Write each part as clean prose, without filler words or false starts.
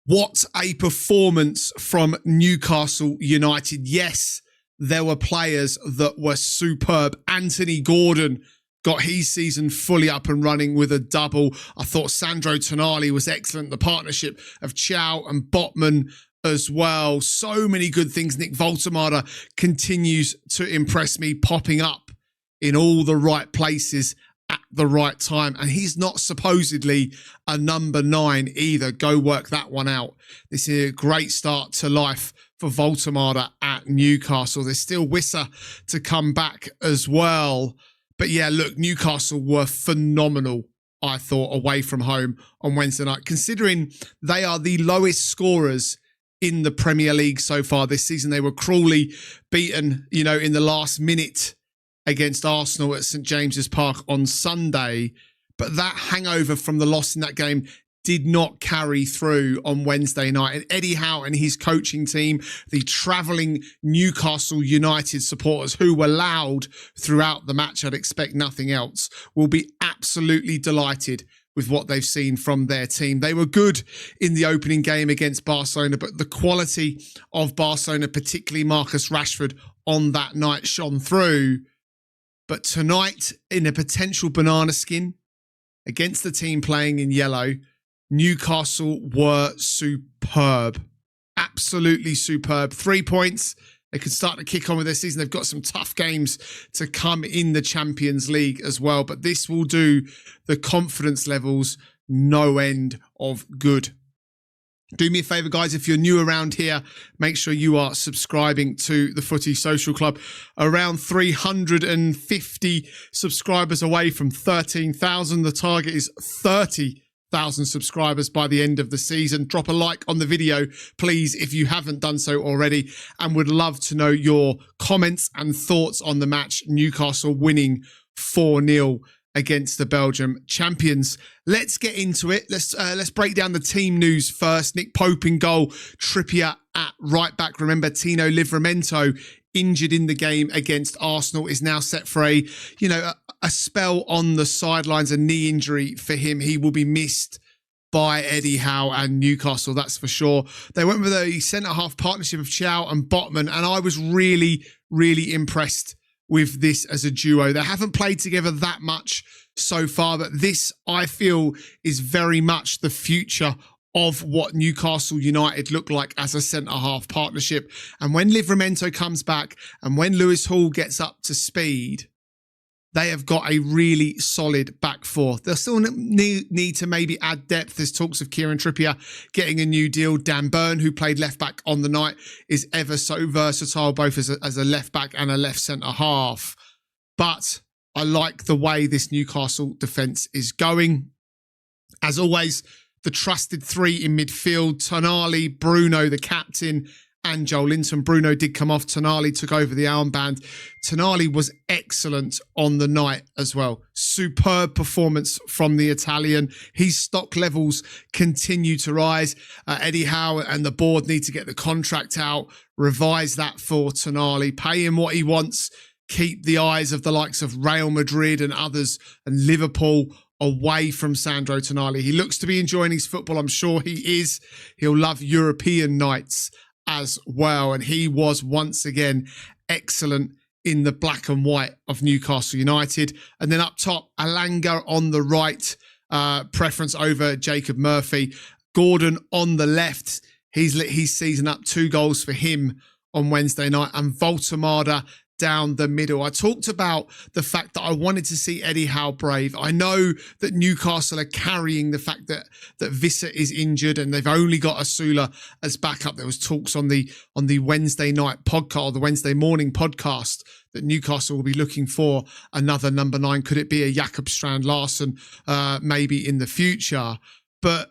What a performance from Newcastle United. Yes, there were players that were superb. Anthony Gordon got his season fully up and running with a double. I thought Sandro Tonali was excellent. The partnership of Chow and Botman as well. So many good things. Nick Woltemade continues to impress me, popping up in all the right places at the right time. And he's not supposedly a number 9 either. Go work that one out. This is a great start to life for Woltemade at Newcastle. There's still Wissa to come back as well. But yeah, look, Newcastle were phenomenal, I thought, away from home on Wednesday night, considering they are the lowest scorers in the Premier League so far this season. They were cruelly beaten, in the last minute against Arsenal at St James's Park on Sunday. But that hangover from the loss in that game did not carry through on Wednesday night. And Eddie Howe and his coaching team, the travelling Newcastle United supporters who were loud throughout the match, I'd expect nothing else, will be absolutely delighted with what they've seen from their team. They were good in the opening game against Barcelona, but the quality of Barcelona, particularly Marcus Rashford, on that night shone through. But tonight, in a potential banana skin against the team playing in yellow, Newcastle were superb. Absolutely superb. 3 points. They can start to kick on with their season. They've got some tough games to come in the Champions League as well. But this will do the confidence levels no end of good. Do me a favour, guys, if you're new around here, make sure you are subscribing to the Footy Social Club. Around 350 subscribers away from 13,000. The target is 30,000 subscribers by the end of the season. Drop a like on the video, please, if you haven't done so already, and would love to know your comments and thoughts on the match. Newcastle winning 4-0 against the Belgium champions. Let's get into it. Let's break down the team news first. Nick Pope in goal, Trippier at right back. Remember, Tino Livramento, injured in the game against Arsenal, is now set for a spell on the sidelines, a knee injury for him. He will be missed by Eddie Howe and Newcastle, that's for sure. They went with a centre-half partnership of Chow and Botman, and I was really, really impressed with this as a duo. They haven't played together that much so far, but this, I feel, is very much the future of what Newcastle United look like as a centre-half partnership. And when Livramento comes back and when Lewis Hall gets up to speed, they have got a really solid back four. They'll still need to maybe add depth. There's talks of Kieran Trippier getting a new deal. Dan Burn, who played left back on the night, is ever so versatile, both as a left back and a left centre half. But I like the way this Newcastle defence is going. As always, the trusted 3 in midfield: Tonali, Bruno, the captain, and Joel Linton. Bruno did come off. Tonali took over the armband. Tonali was excellent on the night as well. Superb performance from the Italian. His stock levels continue to rise. Eddie Howe and the board need to get the contract out, revise that for Tonali, pay him what he wants, keep the eyes of the likes of Real Madrid and others and Liverpool away from Sandro Tonali. He looks to be enjoying his football. I'm sure he is. He'll love European nights as well, and he was once again excellent in the black and white of Newcastle United. And then up top, Alanga on the right, preference over Jacob Murphy. Gordon on the left, he's lit his season up, 2 goals for him on Wednesday night, and Woltemade down the middle. I talked about the fact that I wanted to see Eddie Howe brave. I know that Newcastle are carrying the fact that Wissa is injured and they've only got Asula as backup. There was talks on the Wednesday night podcast, the Wednesday morning podcast, that Newcastle will be looking for another number 9. Could it be a Jakob Strand-Larsen maybe in the future? But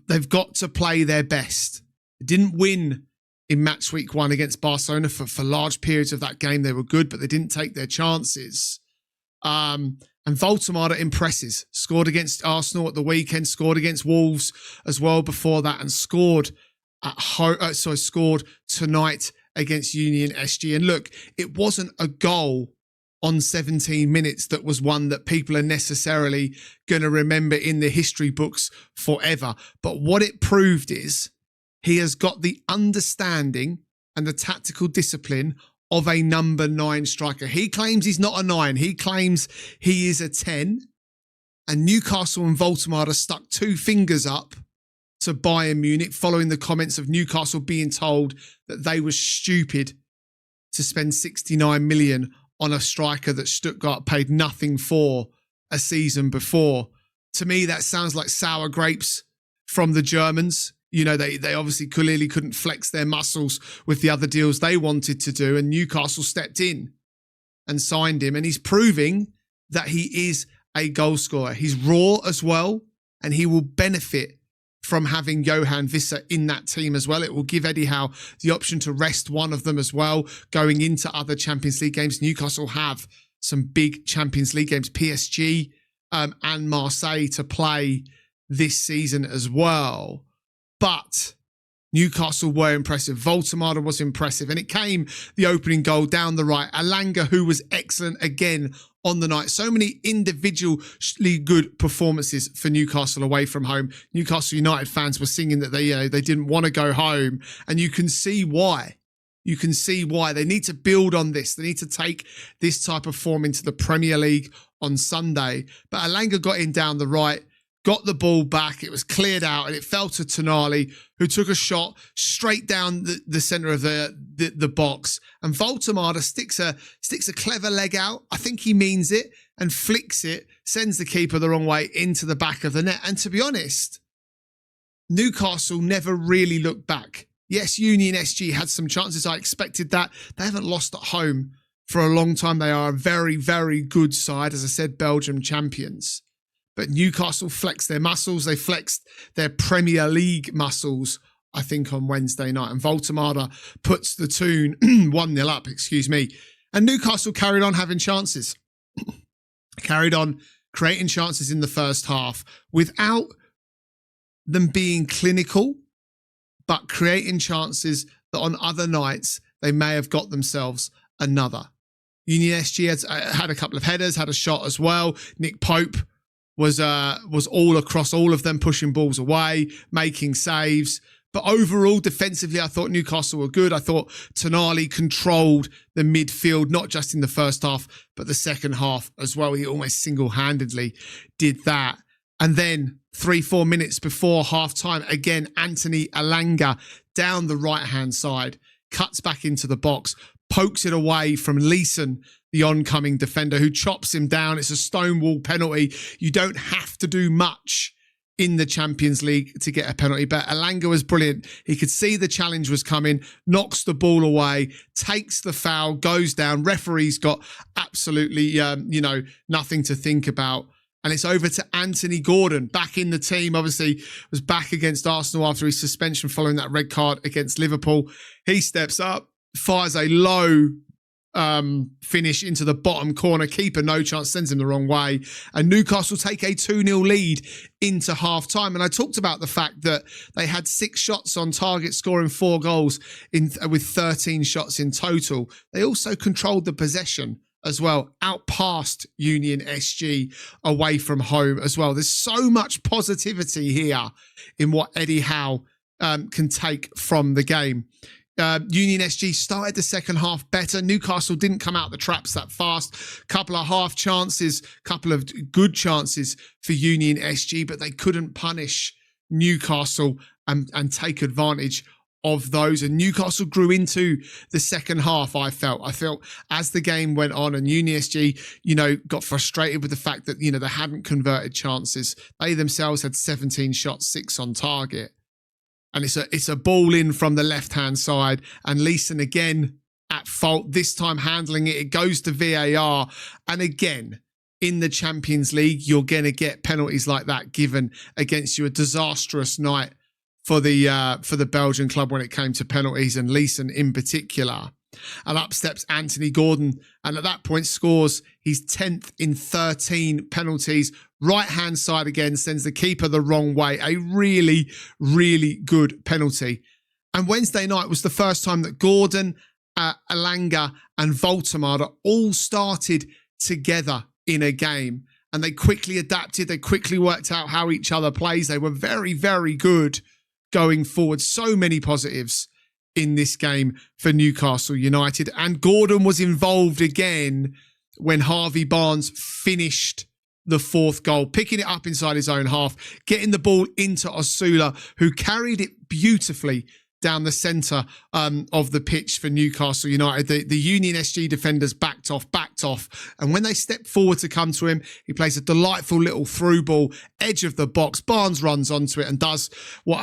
they've got to play their best. They didn't win in match week 1 against Barcelona. For large periods of that game, they were good, but they didn't take their chances. And Woltemade impresses. Scored against Arsenal at the weekend, scored against Wolves as well before that, and scored scored tonight against Union SG. And look, it wasn't a goal on 17 minutes that was one that people are necessarily going to remember in the history books forever. But what it proved is He has got the understanding and the tactical discipline of a number 9 striker. He claims he's not a 9. He claims he is a 10. And Newcastle and Woltemade stuck 2 fingers up to Bayern Munich following the comments of Newcastle being told that they were stupid to spend 69 million on a striker that Stuttgart paid nothing for a season before. To me, that sounds like sour grapes from the Germans. You know, they obviously clearly couldn't flex their muscles with the other deals they wanted to do, and Newcastle stepped in and signed him, and he's proving that he is a goal scorer. He's raw as well, and he will benefit from having Johan Visser in that team as well. It will give Eddie Howe the option to rest one of them as well, going into other Champions League games. Newcastle have some big Champions League games, PSG and Marseille, to play this season as well. But Newcastle were impressive. Woltemade was impressive. And it came the opening goal down the right. Alanga, who was excellent again on the night. So many individually good performances for Newcastle away from home. Newcastle United fans were singing that they didn't want to go home. And you can see why. You can see why. They need to build on this. They need to take this type of form into the Premier League on Sunday. But Alanga got in down the right, got the ball back, it was cleared out, and it fell to TONALI, who took a shot straight down the centre of the box. And Woltemade sticks a clever leg out. I think he means it, and flicks it, sends the keeper the wrong way into the back of the net. And to be honest, Newcastle never really looked back. Yes, Union SG had some chances. I expected that. They haven't lost at home for a long time. They are a very, very good side. As I said, Belgium champions. But Newcastle flexed their muscles. They flexed their Premier League muscles, I think, on Wednesday night. And Woltemade puts the Toon 1-0 up, And Newcastle carried on having chances. Carried on creating chances in the first half without them being clinical, but creating chances that on other nights they may have got themselves another. Union SG had a couple of headers, had a shot as well. Nick Pope was all across all of them, pushing balls away, making saves. But overall, defensively, I thought Newcastle were good. I thought TONALI controlled the midfield, not just in the first half, but the second half as well. He almost single-handedly did that. And then 3-4 minutes before half-time, again, Anthony Alanga down the right-hand side, cuts back into the box, pokes it away from Leeson, the oncoming defender, who chops him down. It's a stonewall penalty. You don't have to do much in the Champions League to get a penalty, but Alanga was brilliant. He could see the challenge was coming, knocks the ball away, takes the foul, goes down. Referee's got absolutely, nothing to think about. And it's over to Anthony Gordon, back in the team. Obviously, was back against Arsenal after his suspension following that red card against Liverpool. He steps up, fires a low finish into the bottom corner. Keeper, no chance, sends him the wrong way. And Newcastle take a 2-0 lead into half-time. And I talked about the fact that they had 6 shots on target, scoring 4 goals with 13 shots in total. They also controlled the possession as well, outpassed Union SG away from home as well. There's so much positivity here in what Eddie Howe can take from the game. Union SG started the second half better. Newcastle didn't come out the traps that fast. Couple of half chances, couple of good chances for Union SG, but they couldn't punish Newcastle and take advantage of those. And Newcastle grew into the second half, I felt as the game went on, and Union SG, got frustrated with the fact that, they hadn't converted chances. They themselves had 17 shots, 6 on target. And it's a ball in from the left-hand side, and Leeson again at fault, this time handling it. It goes to VAR. And again, in the Champions League, you're going to get penalties like that given against you. A disastrous night for the Belgian club when it came to penalties, and Leeson in particular. And up steps Anthony Gordon, and at that point scores his 10th in 13 penalties. Right-hand side again, sends the keeper the wrong way. A really, really good penalty. And Wednesday night was the first time that Gordon, Alanga and Woltemade all started together in a game. And they quickly adapted. They quickly worked out how each other plays. They were very, very good going forward. So many positives in this game for Newcastle United. And Gordon was involved again when Harvey Barnes finished the 4th goal, picking it up inside his own half, getting the ball into Osula, who carried it beautifully down the centre of the pitch for Newcastle United. The Union SG defenders backed off. And when they stepped forward to come to him, he plays a delightful little through ball, edge of the box. Barnes runs onto it and does what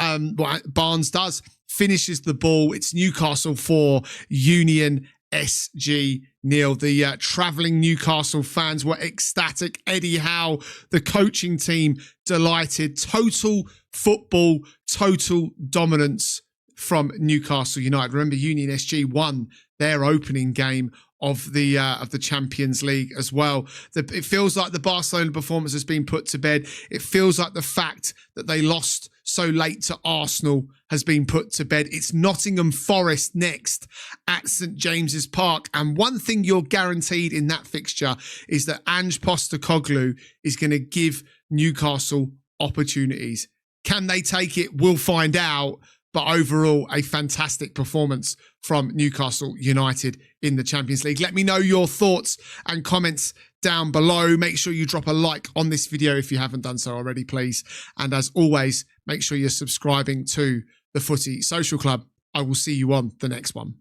Barnes does, finishes the ball. It's Newcastle 4, Union SG 0. The travelling Newcastle fans were ecstatic. Eddie Howe, the coaching team, delighted. Total football, total dominance from Newcastle United. Remember, Union SG won their opening game of the Champions League as well. It feels like the Barcelona performance has been put to bed. It feels like the fact that they lost so late to Arsenal has been put to bed. It's Nottingham Forest next at St James's Park. And one thing you're guaranteed in that fixture is that Ange Postecoglou is going to give Newcastle opportunities. Can they take it? We'll find out. But overall, a fantastic performance from Newcastle United in the Champions League. Let me know your thoughts and comments down below. Make sure you drop a like on this video if you haven't done so already, please. And as always, make sure you're subscribing to the Footy Social Club. I will see you on the next one.